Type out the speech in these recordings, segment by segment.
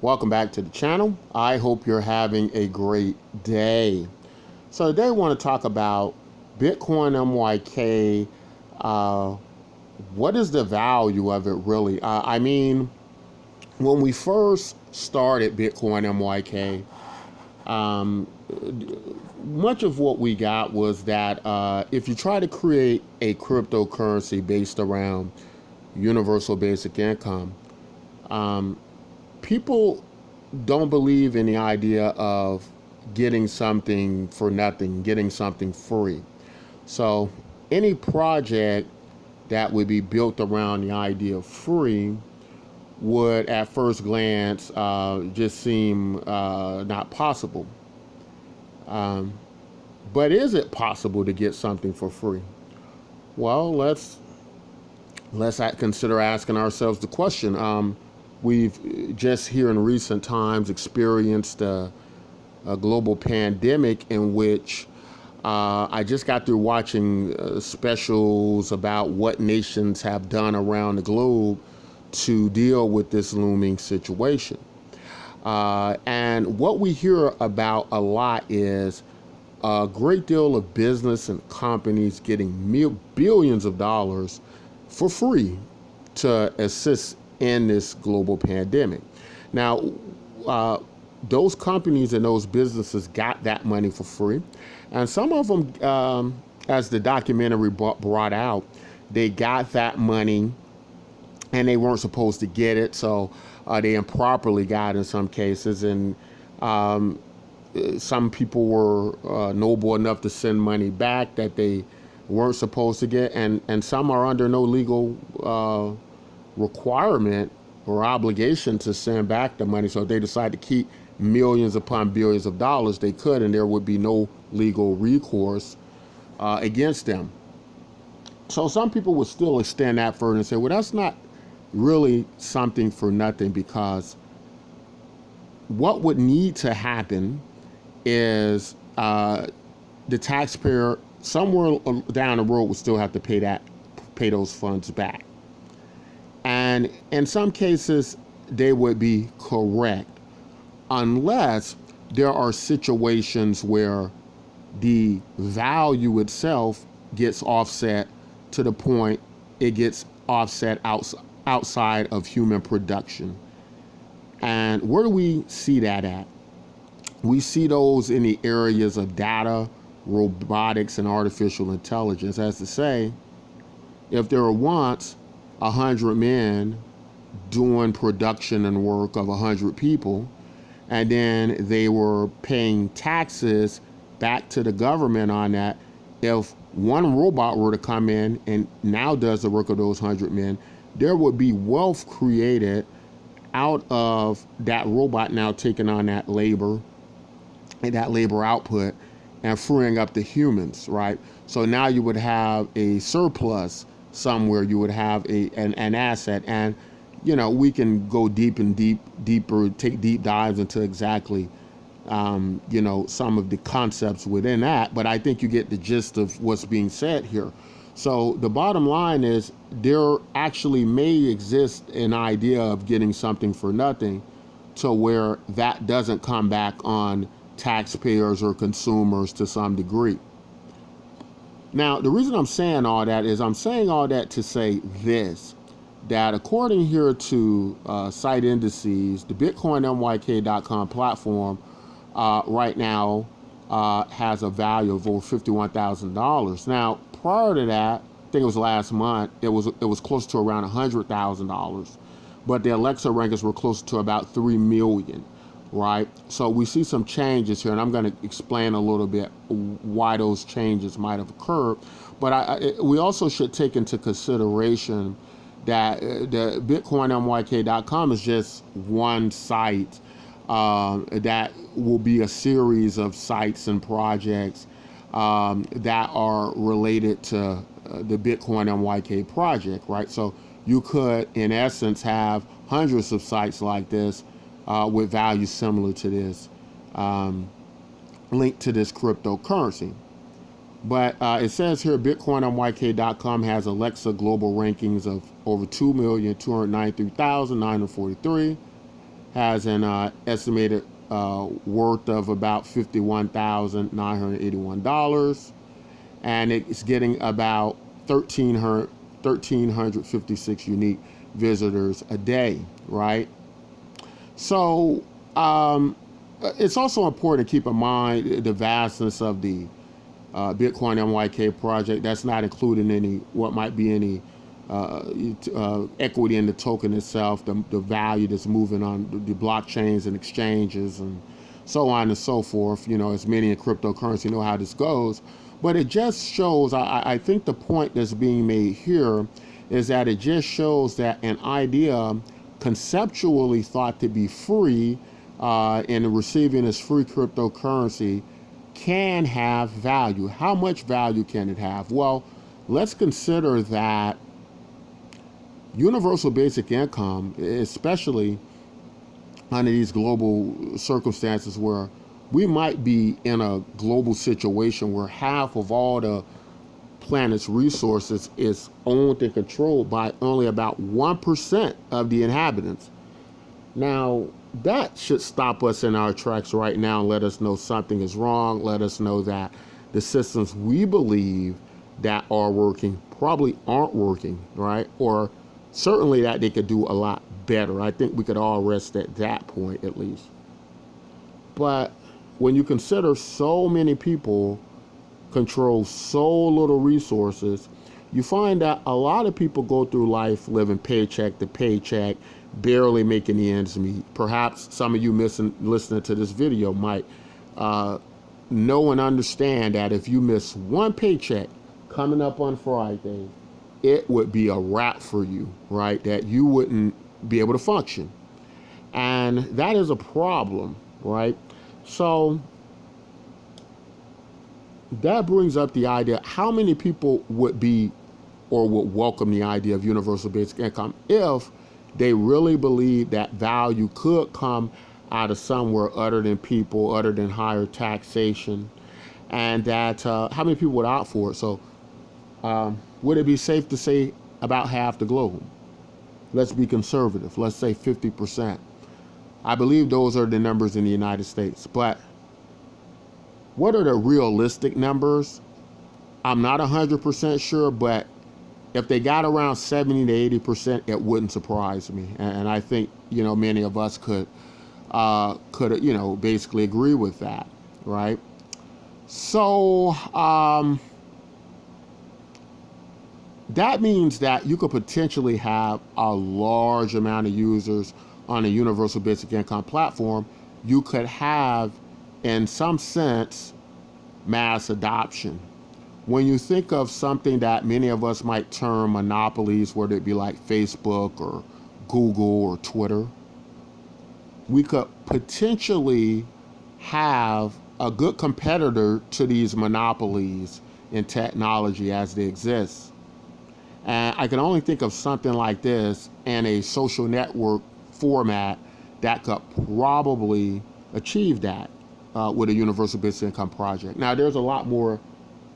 Welcome back to the channel. I hope you're having a great day. So today I want to talk about Bitcoin MYK. Uh, what is the value of it really? When we first started Bitcoin MYK, um, much of what we got was that if you try to create a cryptocurrency based around universal basic income, um, people don't believe in the idea of getting something for nothing, getting something free. So any project that would be built around the idea of free would at first glance just seem not possible. Um, but is it possible to get something for free? Well, let's consider asking ourselves the question. We've just here in recent times experienced a global pandemic in which I just got through watching specials about what nations have done around the globe to deal with this looming situation. And what we hear about a lot is a great deal of business and companies getting billions of dollars for free to assist in this global pandemic. Now, uh, those companies and those businesses got that money for free. And some of them, as the documentary brought out, they got that money and they weren't supposed to get it. So they improperly got it in some cases. And um, some people were noble enough to send money back that they weren't supposed to get. And some are under no legal requirement or obligation to send back the money. So if they decide to keep millions upon billions of dollars, they could, and there would be no legal recourse against them. So some people would still extend that further and say, well, that's not really something for nothing, because what would need to happen is the taxpayer somewhere down the road would still have to pay those funds back. And in some cases, they would be correct, unless there are situations where the value itself gets offset to the point it gets offset outside of human production. And where do we see that at? We see those in the areas of data, robotics, and artificial intelligence. As to say, if there were once 100 men doing production and work of 100 people, and then they were paying taxes back to the government on that, if one robot were to come in and now does the work of those 100 men, there would be wealth created out of that robot now taking on that labor and that labor output and freeing up the humans, right? So now you would have a surplus somewhere, you would have an asset. And we can go deeper, take deep dives into exactly some of the concepts within that, but I think you get the gist of what's being said here. So the bottom line is there actually may exist an idea of getting something for nothing, to where that doesn't come back on taxpayers or consumers to some degree. Now, the reason I'm saying all that is I'm saying all that to say this, that according here to site indices, the BitcoinMYK.com platform right now has a value of over $51,000. Now, prior to that, I think it was last month, it was close to around $100,000, but the Alexa rankings were close to about 3 million, right? So we see some changes here, and I'm going to explain a little bit why those changes might have occurred. But we also should take into consideration that the BitcoinMYK.com is just one site. That will be a series of sites and projects that are related to the Bitcoin MYK project, right? So you could, in essence, have hundreds of sites like this with values similar to this, linked to this cryptocurrency. But it says here, BitcoinMYK.com has Alexa global rankings of over 2,293,943. has an estimated worth of about $51,981, and it's getting about 1,356 unique visitors a day, right? So it's also important to keep in mind the vastness of the Bitcoin MYK project. That's not including any what might be any equity in the token itself, the value that's moving on the blockchains and exchanges and so on and so forth. You know, as many in cryptocurrency know how this goes. But it just shows, I think the point that's being made here is that it just shows that an idea conceptually thought to be free and receiving as free cryptocurrency can have value. How much value can it have? Well, let's consider that universal basic income, especially under these global circumstances where we might be in a global situation where half of all the planet's resources is owned and controlled by only about 1% of the inhabitants. Now, that should stop us in our tracks right now and let us know something is wrong. Let us know that the systems we believe that are working probably aren't working, right? Or certainly that they could do a lot better. I think we could all rest at that point at least. But when you consider so many people control so little resources, you find that a lot of people go through life living paycheck to paycheck, barely making the ends meet. Perhaps some of you listening to this video might know and understand that if you miss one paycheck coming up on Friday, it would be a wrap for you, right? That you wouldn't be able to function. And that is a problem, right? So that brings up the idea, how many people would be or would welcome the idea of universal basic income if they really believe that value could come out of somewhere other than people, other than higher taxation, and that how many people would opt for it? So would it be safe to say about half the globe? Let's be conservative. Let's say 50%. I believe those are the numbers in the United States. But what are the realistic numbers? I'm not 100% sure, but if they got around 70 to 80%, it wouldn't surprise me. And I think, you know, many of us could you know, basically agree with that, right? So that means that you could potentially have a large amount of users on a universal basic income platform. You could have, in some sense, mass adoption. When you think of something that many of us might term monopolies, whether it be like Facebook or Google or Twitter, we could potentially have a good competitor to these monopolies in technology as they exist. And I can only think of something like this in a social network format that could probably achieve that with a universal basic income project. Now, there's a lot more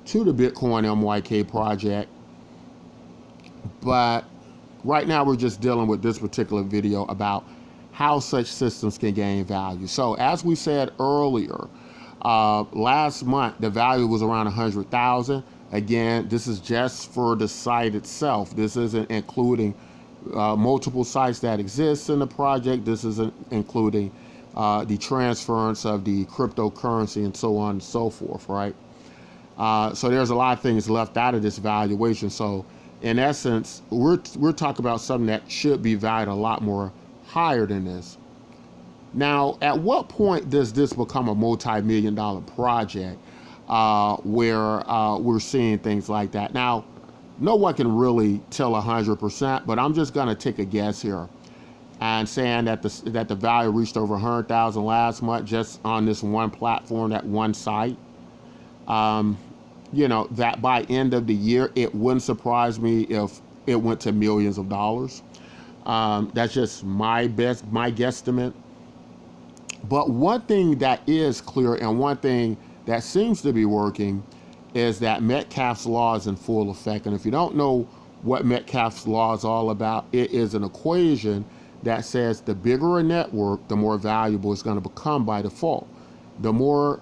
to the Bitcoin MYK project, but right now we're just dealing with this particular video about how such systems can gain value. So as we said earlier, last month the value was around 100,000. Again, this is just for the site itself. This isn't including multiple sites that exist in the project. This isn't including the transference of the cryptocurrency and so on and so forth, right? So there's a lot of things left out of this valuation. So in essence, we're talking about something that should be valued a lot more higher than this. Now, at what point does this become a multi-million-dollar project where we're seeing things like that? Now, no one can really tell 100%, but I'm just going to take a guess here and saying that the value reached over 100,000 last month just on this one platform, that one site. You know, that by end of the year, it wouldn't surprise me if it went to millions of dollars. That's just my guesstimate. But one thing that is clear and one thing that seems to be working is that Metcalfes Law is in full effect. And if you don't know what Metcalfes Law is all about, it is an equation that says the bigger a network, the more valuable it's going to become by default. The more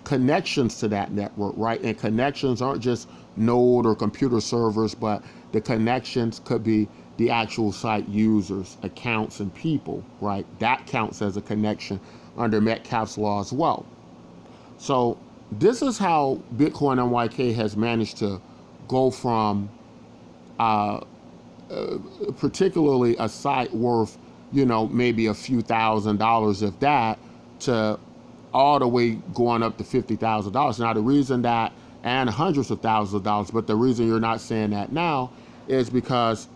connections to that network, right? And connections aren't just node or computer servers, but the connections could be the actual site users, accounts, and people, right? That counts as a connection under Metcalfes Law as well. So this is how Bitcoin MYK has managed to go from particularly a site worth, maybe a few $1,000s, if that, to all the way going up to $50,000. Now, the reason that, and hundreds of thousands of dollars, but the reason you're not saying that now is because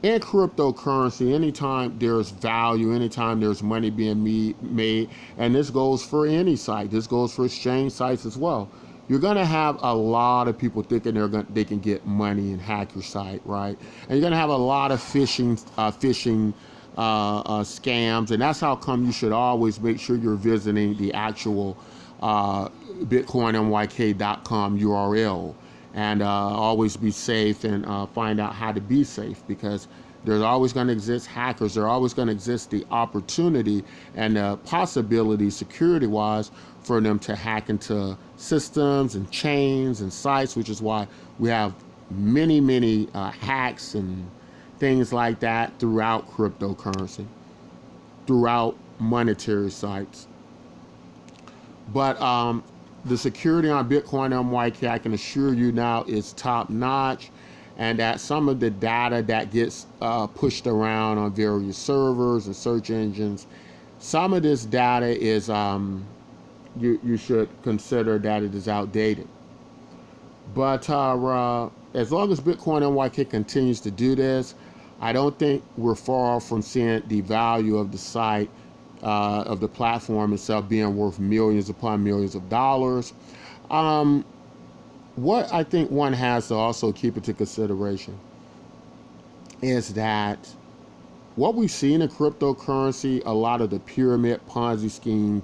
in cryptocurrency, anytime there's value, anytime there's money being made, and this goes for any site, this goes for exchange sites as well, you're going to have a lot of people thinking they can get money and hack your site, right? And you're going to have a lot of phishing scams, and that's how come you should always make sure you're visiting the actual BitcoinMYK.com URL, and always be safe and find out how to be safe, because there's always going to exist hackers. There's always going to exist the opportunity and the possibility, security-wise, for them to hack into systems and chains and sites, which is why we have many hacks and things like that throughout cryptocurrency, throughout monetary sites. But the security on Bitcoin MYK, I can assure you now, is top notch, and that some of the data that gets pushed around on various servers and search engines, some of this data is you should consider that it is outdated. But as long as Bitcoin MYK continues to do this, I don't think we're far from seeing the value of the site, of the platform itself, being worth millions upon millions of dollars. What I think one has to also keep into consideration is that what we've seen in cryptocurrency, a lot of the pyramid, Ponzi scheme,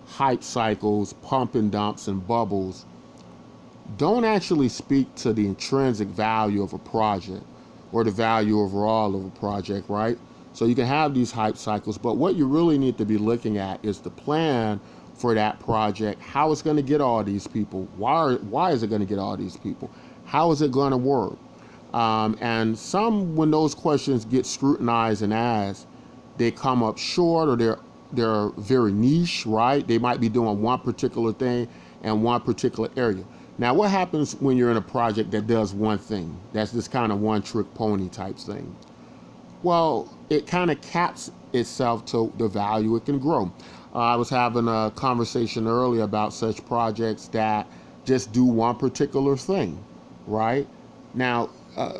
hype cycles, pump and dumps, and bubbles, don't actually speak to the intrinsic value of a project or the value overall of a project, right? So you can have these hype cycles, but what you really need to be looking at is the plan for that project, how it's going to get all these people, why is it going to get all these people, how is it going to work? And when those questions get scrutinized and asked, they come up short, or they're very niche, right? They might be doing one particular thing in one particular area. Now, what happens when you're in a project that does one thing, that's this kind of one-trick pony type thing? Well, it kind of caps itself to the value it can grow. I was having a conversation earlier about such projects that just do one particular thing, right? Now,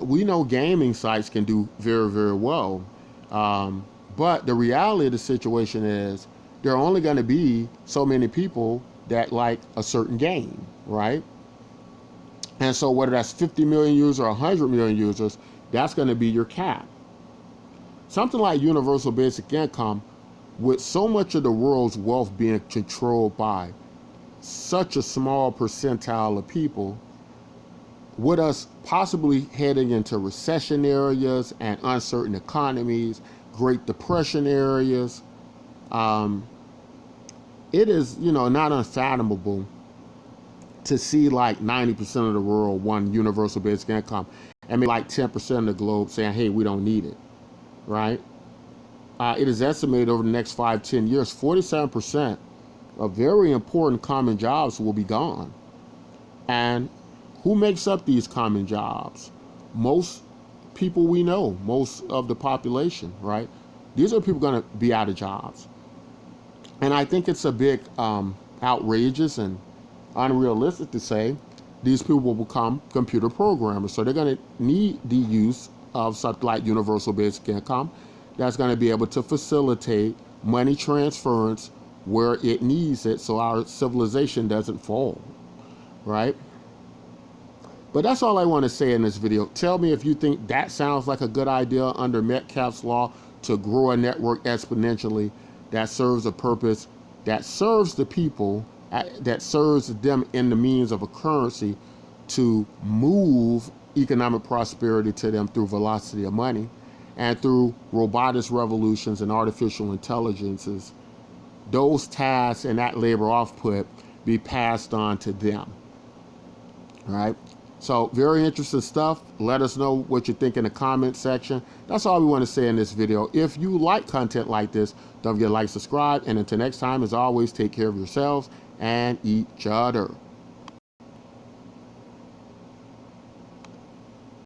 we know gaming sites can do very well, but the reality of the situation is there are only going to be so many people that like a certain game, right? And so whether that's 50 million users or 100 million users, that's going to be your cap. Something like universal basic income, with so much of the world's wealth being controlled by such a small percentile of people, with us possibly heading into recession areas and uncertain economies, Great Depression areas, it is, not unfathomable to see like 90% of the world want universal basic income, and maybe like 10% of the globe saying, hey, we don't need it, right? It is estimated over the next 5-10 years, 47% of very important common jobs will be gone. And who makes up these common jobs? Most people we know, most of the population, right? These are people going to be out of jobs. And I think it's a bit outrageous and unrealistic to say these people will become computer programmers. So they're going to need the use of something like universal basic income that's going to be able to facilitate money transference where it needs it, so our civilization doesn't fall, right? But that's all I want to say in this video. Tell me if you think that sounds like a good idea under Metcalfes Law to grow a network exponentially that serves a purpose, that serves the people, that serves them in the means of a currency to move economic prosperity to them through velocity of money, and through robotics revolutions and artificial intelligences, those tasks and that labor output be passed on to them. All right. So very interesting stuff. Let us know what you think in the comment section. That's all we want to say in this video. If you like content like this, don't forget to like, subscribe, and until next time, as always, take care of yourselves and each other.